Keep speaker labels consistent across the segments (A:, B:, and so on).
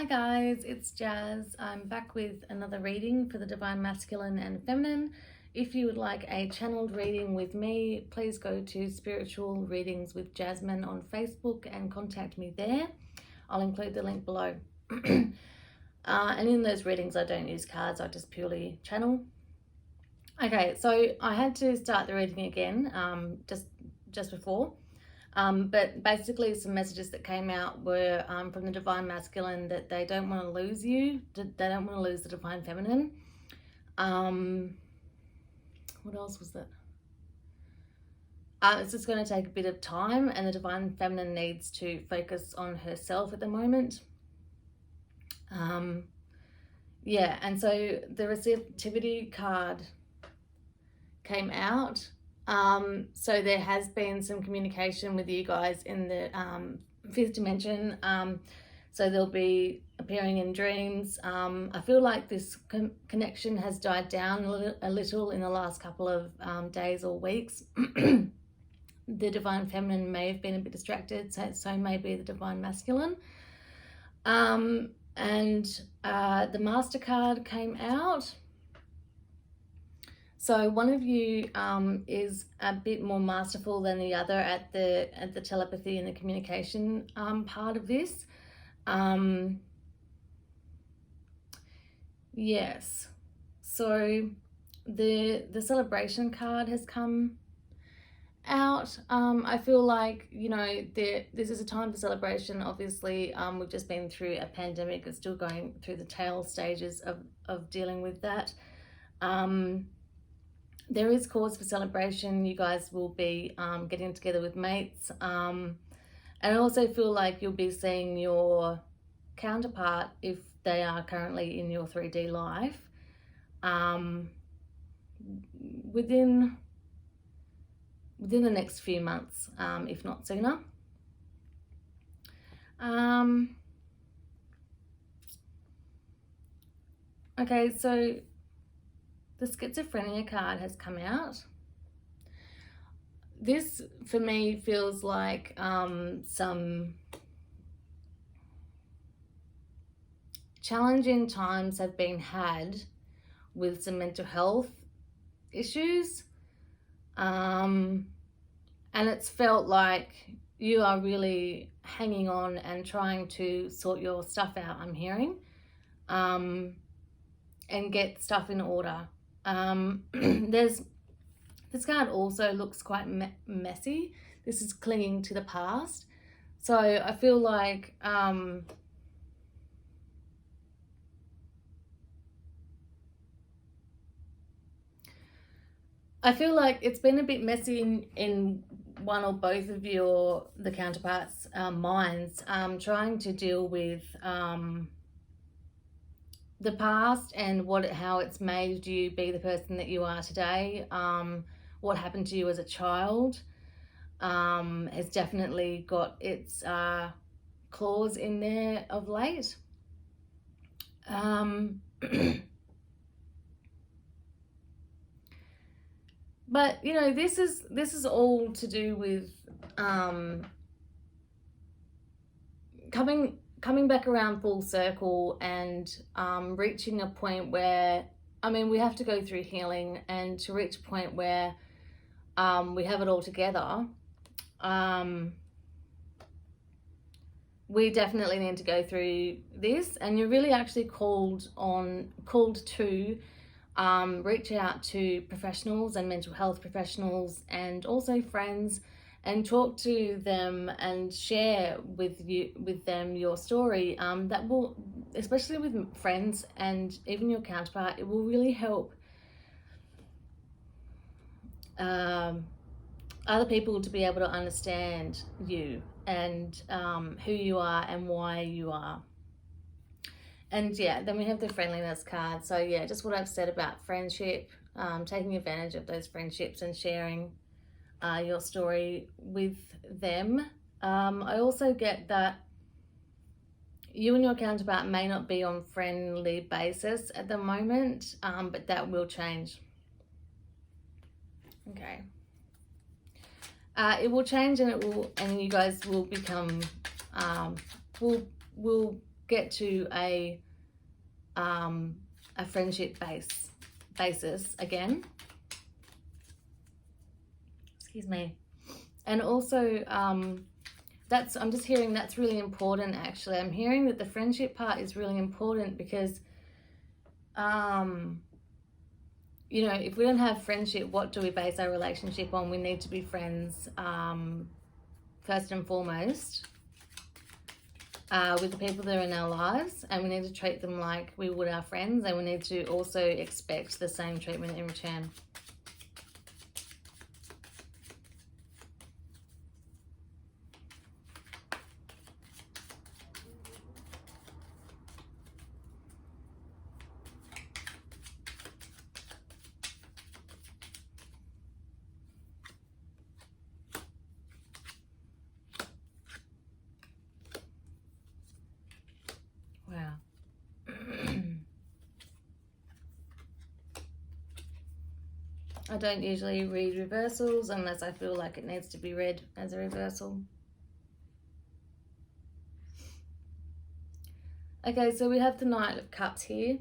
A: Hi guys, it's Jazz. I'm back with another reading for the Divine Masculine and Feminine. If you would like a channeled reading with me, please go to Spiritual Readings with Jasmine on Facebook and contact me there. I'll include the link below. And in those readings I don't use cards, I just purely channel. Okay, so I had to start the reading again just before. But basically some messages that came out were from the Divine Masculine that they don't want to lose you. They don't want to lose the Divine Feminine. What else was that? It's just going to take a bit of time, and the Divine Feminine needs to focus on herself at the moment. Yeah, and so the receptivity card came out. So there has been some communication with you guys in the fifth dimension. So they'll be appearing in dreams. I feel like this connection has died down a little in the last couple of days or weeks. The Divine Feminine may have been a bit distracted, so maybe the Divine Masculine. And the Master card came out. So one of you is a bit more masterful than the other at the telepathy and the communication part of this. Yes. So the celebration card has come out. I feel like, you know, this is a time for celebration. Obviously, we've just been through a pandemic. It's still going through the tail stages of dealing with that. There is cause for celebration. You guys will be getting together with mates. And I also feel like you'll be seeing your counterpart if they are currently in your 3D life within the next few months, if not sooner. Okay, so the schizophrenia card has come out. This, for me, feels like some challenging times have been had with some mental health issues. And it's felt like you are really hanging on and trying to sort your stuff out, I'm hearing, and get stuff in order. This card also looks quite messy. This is clinging to the past. So I feel like it's been a bit messy in one or both of the counterparts' minds, trying to deal with the past and how it's made you be the person that you are today. What happened to you as a child has definitely got its claws in there of late. But you know, this is all to do with coming back around full circle and reaching a point where, I mean, we have to go through healing, and to reach a point where we have it all together, we definitely need to go through this. And you're really actually called to reach out to professionals and mental health professionals and also friends, and talk to them and share with them your story. That will, especially with friends and even your counterpart, it will really help other people to be able to understand you and who you are and why you are. And yeah, then we have the friendliness card. So yeah, just what I've said about friendship, taking advantage of those friendships and sharing your story with them. I also get that you and your counterpart may not be on friendly basis at the moment, but that will change. Okay. It will change, and you guys will become will get to a friendship basis again. Excuse me. And also, I'm just hearing that's really important, actually. I'm hearing that the friendship part is really important because, you know, if we don't have friendship, what do we base our relationship on? We need to be friends, first and foremost, with the people that are in our lives, and we need to treat them like we would our friends, and we need to also expect the same treatment in return. Wow. I don't usually read reversals unless I feel like it needs to be read as a reversal. Okay, so we have the Knight of Cups here.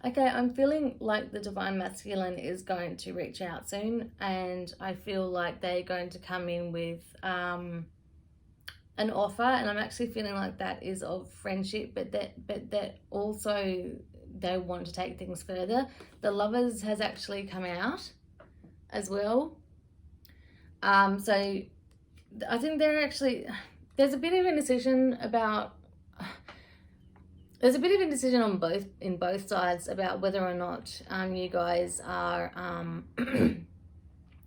A: Okay, I'm feeling like the Divine Masculine is going to reach out soon, and I feel like they're going to come in with an offer, and I'm actually feeling like that is of friendship, but that also they want to take things further. The Lovers has actually come out as well. So I think there's a bit of indecision about. There's a bit of indecision on both sides about whether or not you guys are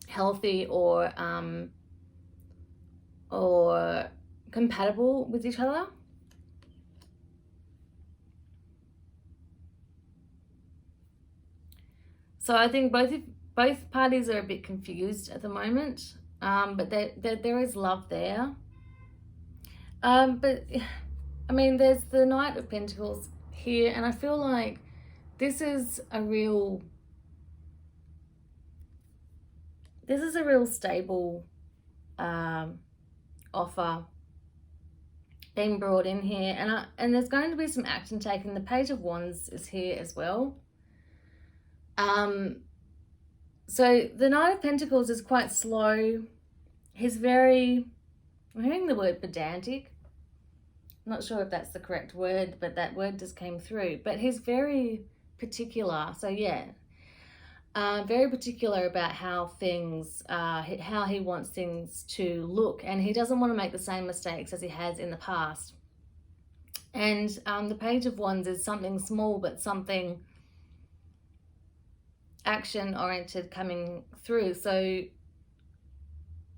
A: healthy or compatible with each other. So I think both parties are a bit confused at the moment, but there is love there. But I mean, there's the Knight of Pentacles here, and I feel like this is a real stable offer being brought in here, and there's going to be some action taken. The Page of Wands is here as well. So the Knight of Pentacles is quite slow. He's I'm hearing the word pedantic. I'm not sure if that's the correct word, but that word just came through. But he's very particular. So yeah, very particular about how he wants things to look, and he doesn't want to make the same mistakes as he has in the past. And the Page of Wands is something small, but something action oriented coming through. So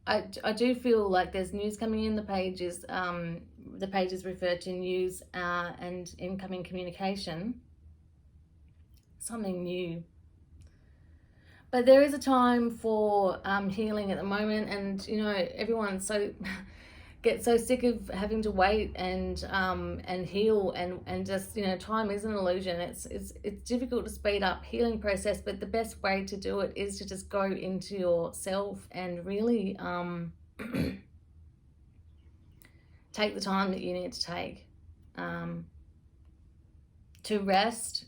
A: I do feel like there's news coming in. The pages refer to news and incoming communication, something new. But there is a time for healing at the moment, and you know, everyone gets so sick of having to wait and heal, and just, you know, time is an illusion. It's difficult to speed up healing process, but the best way to do it is to just go into yourself and really take the time that you need to take to rest.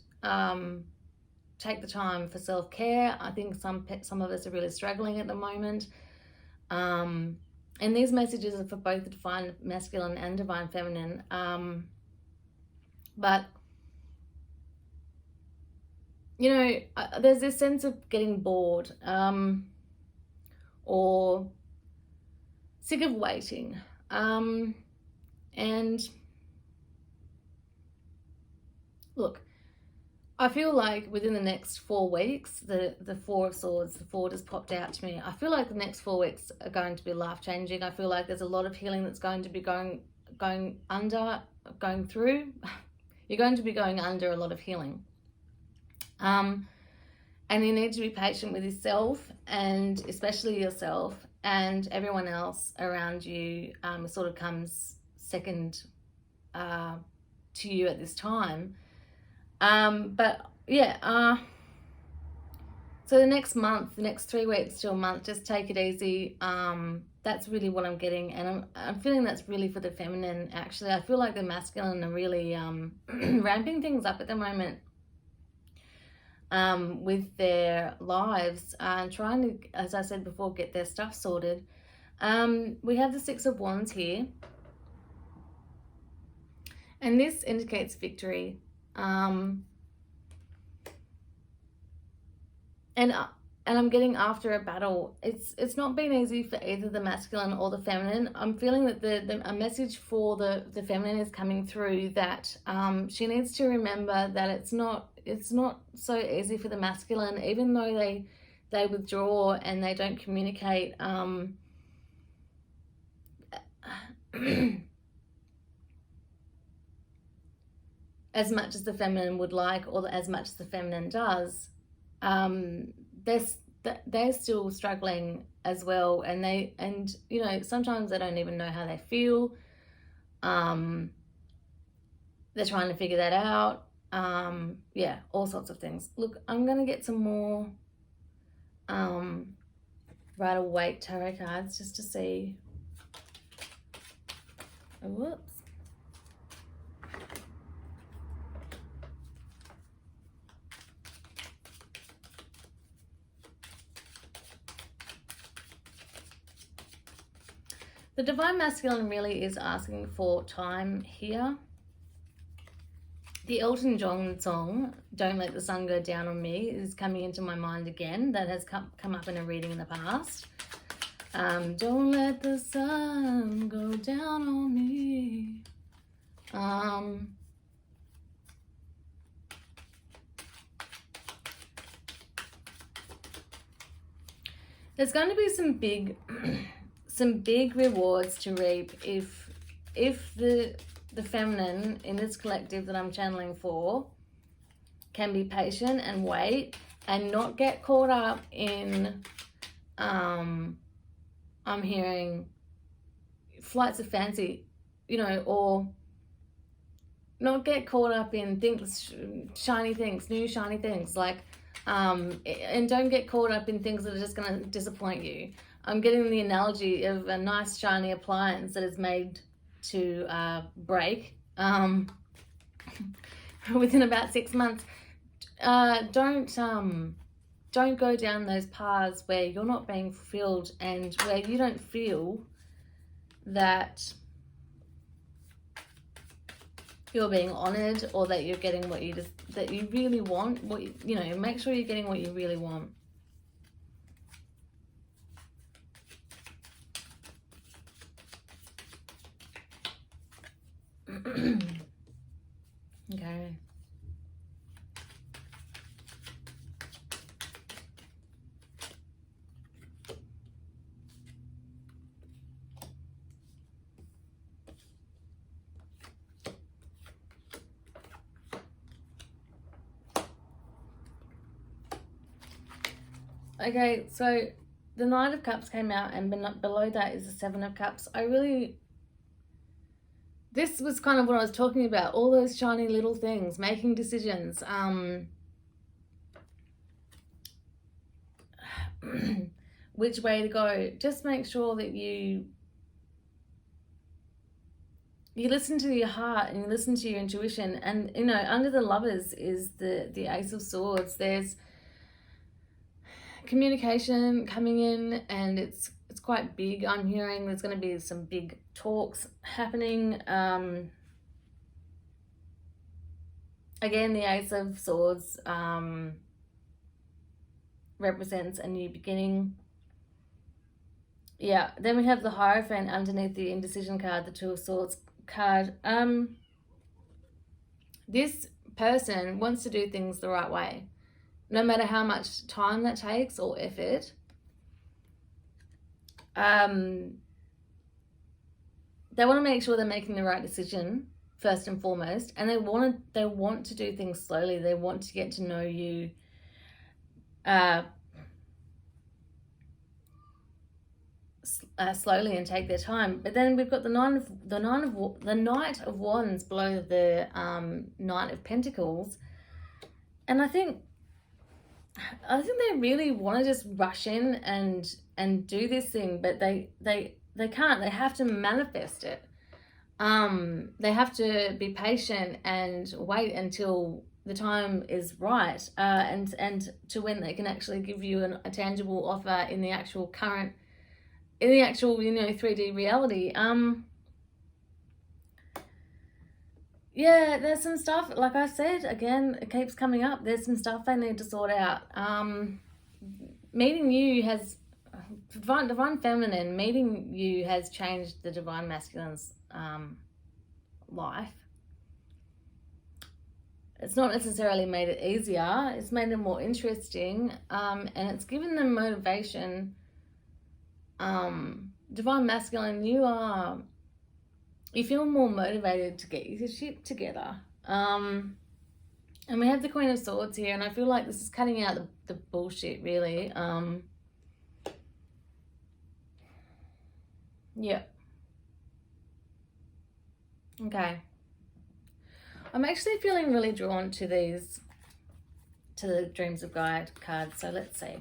A: Take the time for self-care. I think some of us are really struggling at the moment. And these messages are for both the Divine Masculine and Divine Feminine. But, you know, there's this sense of getting bored or sick of waiting. And look, I feel like within the next 4 weeks, the Four of Swords, the Four just popped out to me. I feel like the next 4 weeks are going to be life-changing. I feel like there's a lot of healing that's going to be going through. You're going to be going under a lot of healing. And you need to be patient with yourself, and especially yourself, and everyone else around you sort of comes second to you at this time. But yeah, So the next month, the next 3 weeks to a month, just take it easy. That's really what I'm getting, and I'm feeling that's really for the feminine. Actually, I feel like the masculine are really ramping things up at the moment with their lives, trying to, as I said before, get their stuff sorted. We have the Six of Wands here, and this indicates victory. And I'm getting after a battle. It's not been easy for either the masculine or the feminine. I'm feeling that a message for the feminine is coming through, that she needs to remember that it's not so easy for the masculine, even though they withdraw and they don't communicate as much as the feminine would like, or as much as the feminine does. They're still struggling as well, and you know, sometimes they don't even know how they feel. They're trying to figure that out. Yeah, all sorts of things. Look, I'm gonna get some more Rider-Waite tarot cards just to see. Oh, whoops. The Divine Masculine really is asking for time here. The Elton John song, Don't Let the Sun Go Down on Me, is coming into my mind again. That has come up in a reading in the past. Don't let the sun go down on me. There's going to be some big some big rewards to reap if the feminine in this collective that I'm channeling for can be patient and wait and not get caught up in I'm hearing flights of fancy, you know, or not get caught up in things, shiny things, new shiny things, like and don't get caught up in things that are just going to disappoint you. I'm getting the analogy of a nice shiny appliance that is made to break within about 6 months. Don't go down those paths where you're not being fulfilled and where you don't feel that you're being honored, or that you're getting what you really want. What you know, make sure you're getting what you really want. Okay. Okay, so the Knight of Cups came out, and below that is the Seven of Cups. This was kind of what I was talking about, all those shiny little things, making decisions. Which way to go. Just make sure that you listen to your heart and you listen to your intuition. And, you know, under the Lovers is the Ace of Swords. There's communication coming in, and it's quite big. I'm hearing there's going to be some big talks happening. Again, the Ace of Swords represents a new beginning. Yeah, then we have the Hierophant underneath the Indecision card, the Two of Swords card. This person wants to do things the right way, no matter how much time that takes or effort. They want to make sure they're making the right decision first and foremost, and they want to do things slowly. They want to get to know you slowly and take their time. But then we've got the Knight of Wands below the Knight of Pentacles, and I think I think they really want to just rush in and do this thing, but they can't. They have to manifest it. They have to be patient and wait until the time is right, and to when they can actually give you a tangible offer in the actual 3D reality. Yeah, there's some stuff, like I said, again, it keeps coming up. There's some stuff they need to sort out. Meeting you has, divine feminine, meeting you has changed the divine masculine's life. It's not necessarily made it easier, it's made it more interesting, and it's given them motivation. Divine masculine, you feel more motivated to get your shit together. And we have the Queen of Swords here, and I feel like this is cutting out the bullshit, really. Yeah. Okay. I'm actually feeling really drawn to the Dreams of Guide cards, so let's see.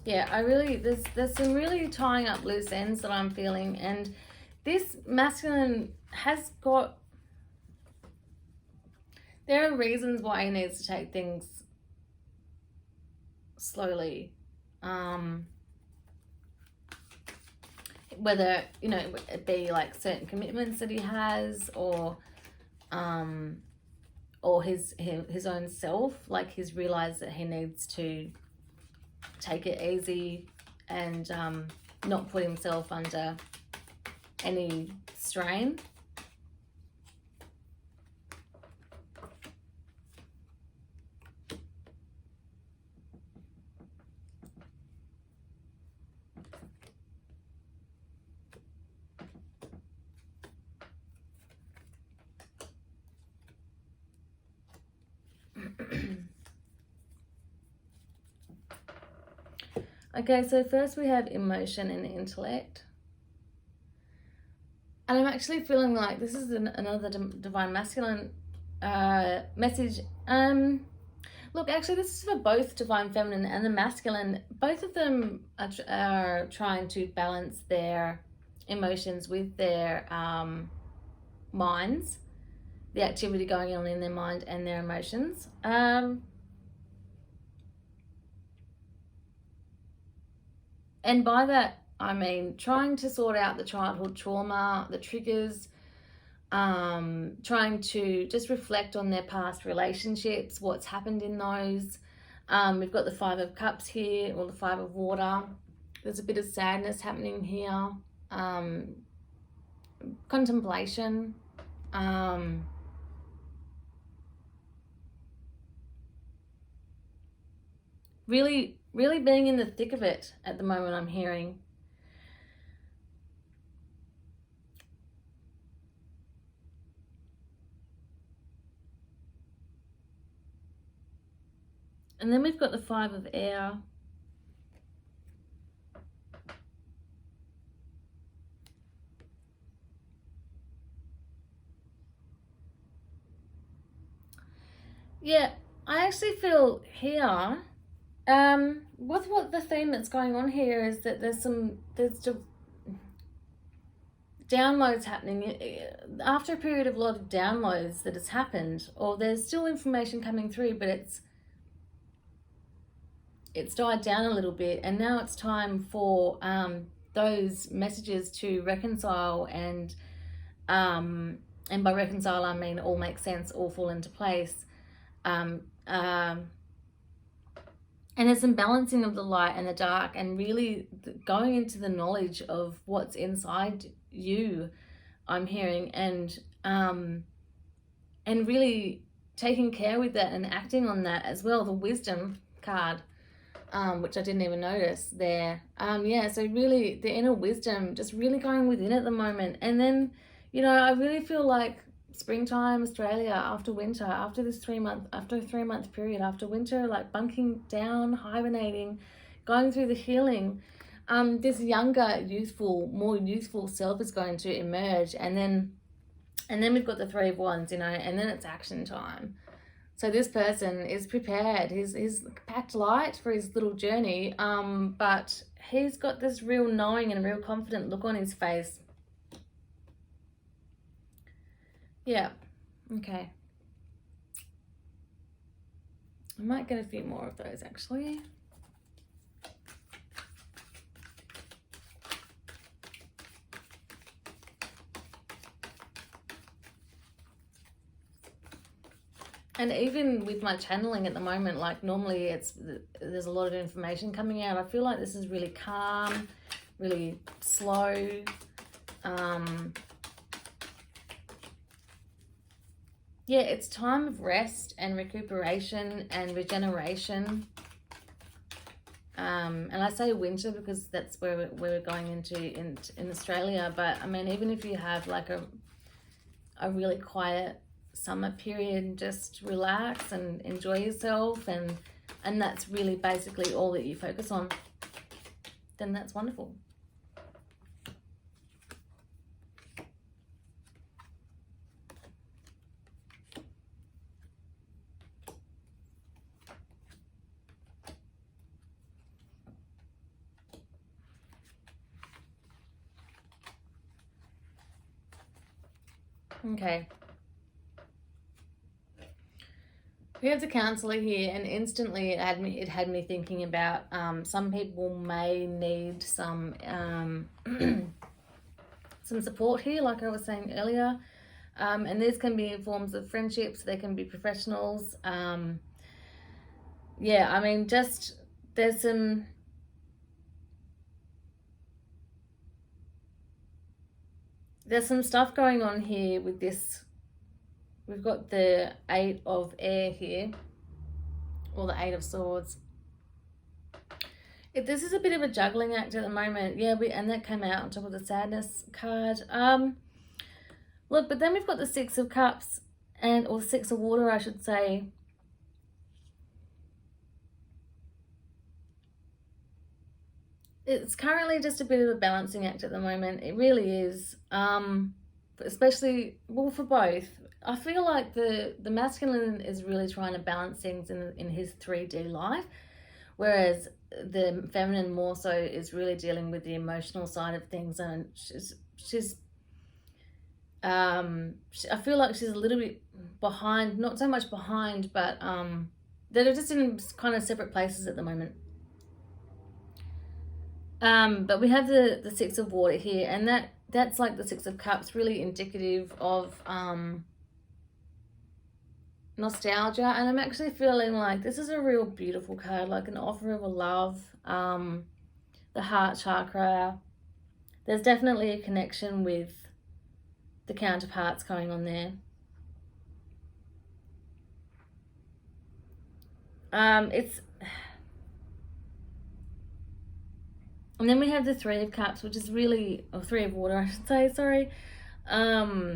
A: Yeah, there's some really tying up loose ends that I'm feeling, and this masculine has got, there are reasons why he needs to take things slowly. Whether, it be like certain commitments that he has, or his own self, like he's realized that he needs to take it easy and not put himself under any strain. Okay, so first we have emotion and intellect. And I'm actually feeling like this is another divine masculine message. Look, actually, this is for both divine feminine and the masculine. Both of them are trying to balance their emotions with their minds, the activity going on in their mind and their emotions. And by that, I mean trying to sort out the childhood trauma, the triggers, trying to just reflect on their past relationships, what's happened in those. We've got the Five of Cups here, or the Five of Water. There's a bit of sadness happening here. Contemplation. Really being in the thick of it at the moment, I'm hearing. And then we've got the Five of Air. Yeah, I actually feel here, what the theme that's going on here is that there's downloads happening after a period of a lot of downloads that has happened, or there's still information coming through, but it's died down a little bit, and now it's time for those messages to reconcile, and by reconcile I mean all make sense, all fall into place. And there's some balancing of the light and the dark, and really going into the knowledge of what's inside you, I'm hearing, and really taking care with that and acting on that as well. The Wisdom card. which I didn't even notice there. Yeah, so really the inner wisdom just really going within at the moment. And then, you know, I really feel like springtime Australia after winter, after this 3 month period after winter, like bunking down, hibernating, going through the healing, this younger, more youthful self is going to emerge. And then we've got the Three of Wands, you know, and then it's action time. So this person is prepared. He's packed light for his little journey, but he's got this real knowing and real confident look on his face. Yeah, okay. I might get a few more of those actually. And even with my channeling at the moment, like normally there's a lot of information coming out. I feel like this is really calm, really slow. Yeah, it's time of rest and recuperation and regeneration. And I say winter because that's where we're going into in Australia. But I mean, even if you have like a really quiet summer period, just relax and enjoy yourself, and that's really basically all that you focus on, then that's wonderful. Okay. We have the counselor here, and instantly it had me thinking about some people may need some some support here, like I was saying earlier, and these can be in forms of friendships, they can be professionals. Yeah, I mean, just there's some stuff going on here with this. We've got the 8 of air here, or the 8 of swords. This is a bit of a juggling act at the moment. Yeah, and that came out on top of the sadness card. Look, but then we've got the 6 of cups, or 6 of water, I should say. It's currently just a bit of a balancing act at the moment. It really is. Especially, well, for both. I feel like the masculine is really trying to balance things in his 3D life, whereas the feminine more so is really dealing with the emotional side of things, and she's I feel like she's a little bit behind, not so much behind, but they're just in kind of separate places at the moment. But we have the 6 of water here, and that's like the 6 of cups, really indicative of nostalgia. And I'm actually feeling like this is a real beautiful card, like an offer of a love, the heart chakra. There's definitely a connection with the counterparts going on there. And then we have the 3 of cups, which is really, or 3 of water, I should say, sorry. Yeah,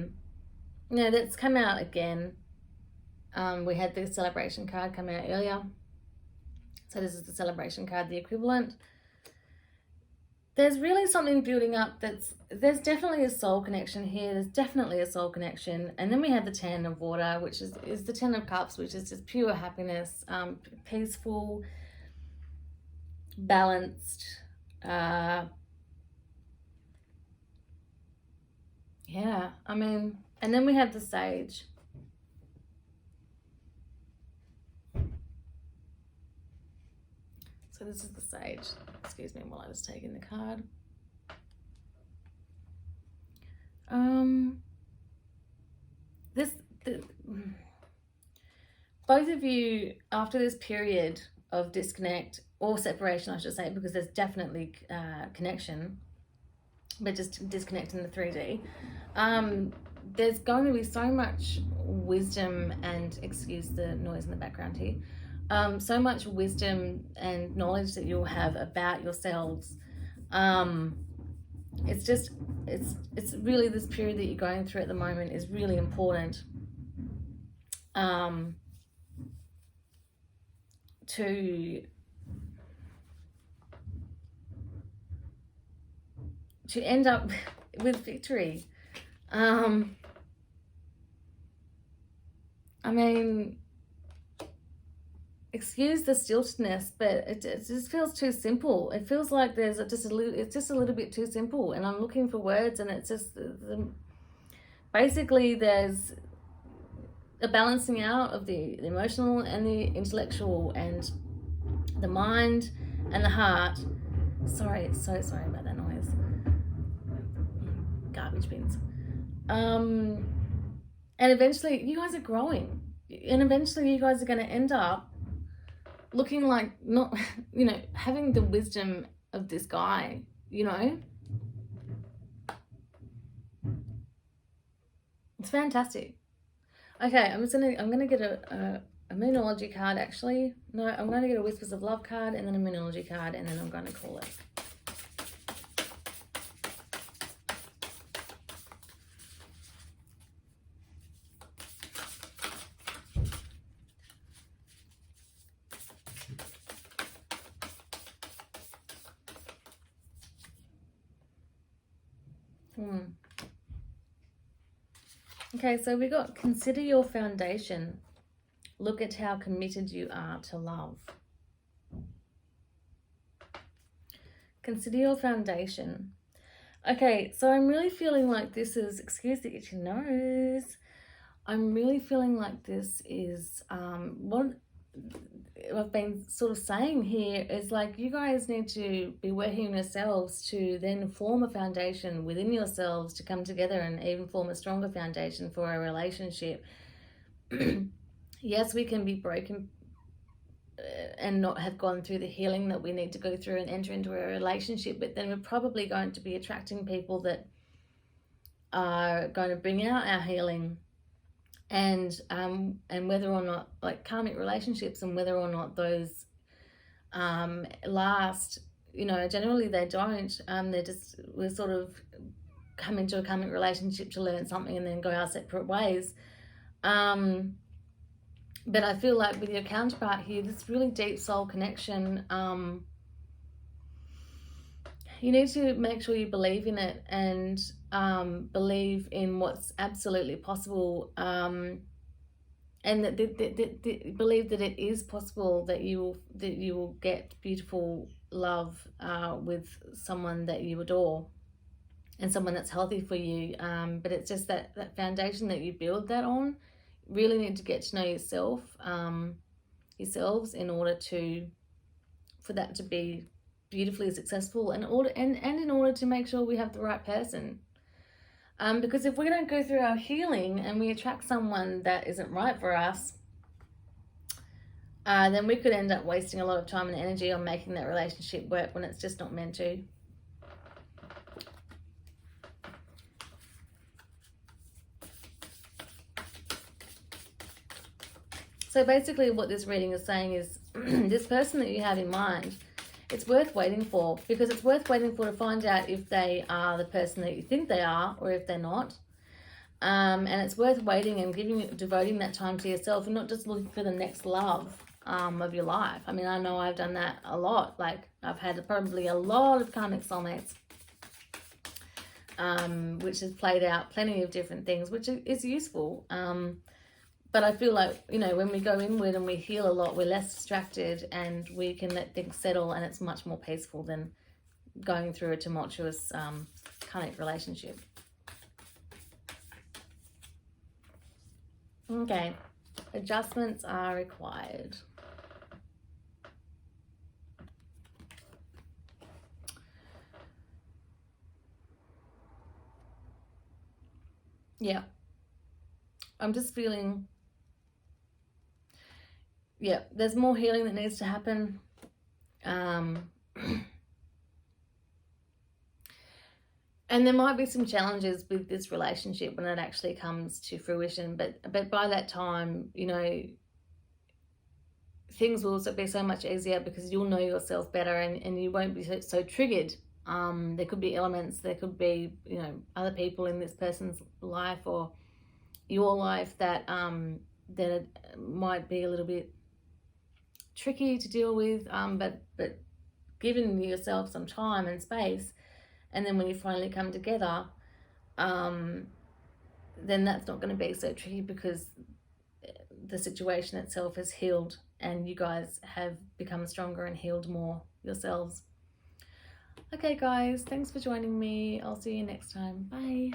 A: that's come out again. We had the celebration card come out earlier. So this is the celebration card, the equivalent. There's really something building up there's definitely a soul connection here. There's definitely a soul connection. And then we have the 10 of water, which is the 10 of cups, which is just pure happiness, peaceful, balanced. Yeah, I mean, and then we have the sage. So this is the sage. Excuse me while I was taking the card. Both of you, after this period of disconnect or separation, I should say, because there's definitely connection, but just disconnect in the 3D. There's going to be so much wisdom, and excuse the noise in the background here. So much wisdom and knowledge that you'll have about yourselves. It's just, it's really, this period that you're going through at the moment is really important. To end up with victory. I mean, excuse the stiltedness, but it just feels too simple. It feels like there's it's just a little bit too simple, and I'm looking for words, and it's just basically there's a balancing out of the emotional and the intellectual and the mind and the heart. Sorry, so sorry about that noise. Garbage bins. And eventually you guys are growing, and eventually you guys are going to end up looking like, not, you know, having the wisdom of this guy, you know. It's fantastic. Okay, I'm gonna get a Moonology card, actually. No, I'm gonna get a Whispers of Love card, and then a Moonology card, and then I'm gonna call it. Okay, so we got consider your foundation. Look at how committed you are to love. Consider your foundation. Okay, so I'm really feeling like this is, excuse the itchy nose. I'm really feeling like this is what I've been sort of saying here is like, you guys need to be working yourselves to then form a foundation within yourselves to come together and even form a stronger foundation for a relationship. Yes, we can be broken and not have gone through the healing that we need to go through and enter into a relationship, but then we're probably going to be attracting people that are going to bring out our healing. And whether or not, like karmic relationships, and whether or not those last, you know, generally they don't. They're just, we sort of come into a karmic relationship to learn something and then go our separate ways. But I feel like with your counterpart here, this really deep soul connection, you need to make sure you believe in it, and believe in what's absolutely possible, and that believe that it is possible that you will get beautiful love with someone that you adore and someone that's healthy for you. But it's just that foundation that you build that on. Really need to get to know yourself, yourselves, in order for that to be beautifully successful, and in order to make sure we have the right person. Because if we don't go through our healing and we attract someone that isn't right for us, then we could end up wasting a lot of time and energy on making that relationship work when it's just not meant to. So basically what this reading is saying is this person that you have in mind, it's worth waiting for, because it's worth waiting for to find out if they are the person that you think they are or if they're not. And it's worth waiting and devoting that time to yourself, and not just looking for the next love of your life. I mean, I know I've done that a lot. Like, I've had probably a lot of karmic soulmates, which has played out plenty of different things, which is useful. But I feel like, you know, when we go inward and we heal a lot, we're less distracted and we can let things settle, and it's much more peaceful than going through a tumultuous karmic relationship. Okay, adjustments are required. Yeah, I'm just feeling, yeah, there's more healing that needs to happen. And there might be some challenges with this relationship when it actually comes to fruition, but by that time, you know, things will also be so much easier because you'll know yourself better, and you won't be so triggered. There could be elements, there could be, you know, other people in this person's life or your life that that might be a little bit tricky to deal with, but giving yourself some time and space, and then when you finally come together, then that's not going to be so tricky because the situation itself has healed and you guys have become stronger and healed more yourselves. Okay guys, thanks for joining me. I'll see you next time. Bye.